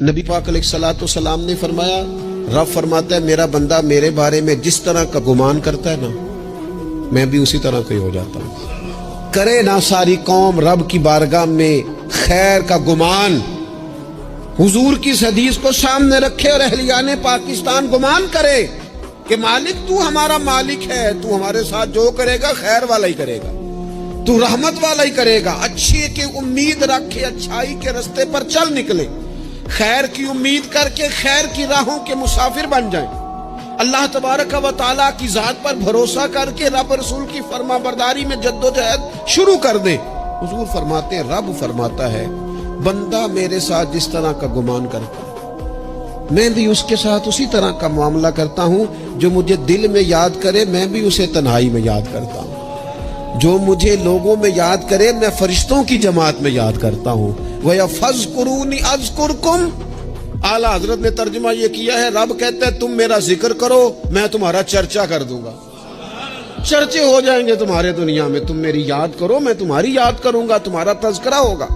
نبی پاک علیہ الصلوۃ والسلام نے فرمایا، رب فرماتا ہے میرا بندہ میرے بارے میں جس طرح کا گمان کرتا ہے نا، میں بھی اسی طرح کا ہی ہو جاتا ہوں۔ کرے نا ساری قوم رب کی بارگاہ میں خیر کا گمان، حضور کی اس حدیث کو سامنے رکھے اور اہلیان پاکستان گمان کرے کہ مالک تو ہمارا مالک ہے، تو ہمارے ساتھ جو کرے گا خیر والا ہی کرے گا، تو رحمت والا ہی کرے گا۔ اچھی کی امید رکھے، اچھائی کے رستے پر چل نکلے، خیر کی امید کر کے خیر کی راہوں کے مسافر بن جائیں، اللہ تبارک و تعالیٰ کی ذات پر بھروسہ کر کے رب رسول کی فرما برداری میں جد و جہد شروع کر دیں۔ حضور فرماتے ہیں، رب فرماتا ہے بندہ میرے ساتھ جس طرح کا گمان کرتا ہے میں بھی اس کے ساتھ اسی طرح کا معاملہ کرتا ہوں۔ جو مجھے دل میں یاد کرے میں بھی اسے تنہائی میں یاد کرتا ہوں، جو مجھے لوگوں میں یاد کرے میں فرشتوں کی جماعت میں یاد کرتا ہوں۔ وَيَفَذْكُرُونِ أَذْكُرْكُمْ، اعلیٰ حضرت نے ترجمہ یہ کیا ہے، رب کہتا ہے تم میرا ذکر کرو میں تمہارا چرچا کر دوں گا، چرچے ہو جائیں گے تمہارے دنیا میں۔ تم میری یاد کرو میں تمہاری یاد کروں گا، تمہارا تذکرہ ہوگا۔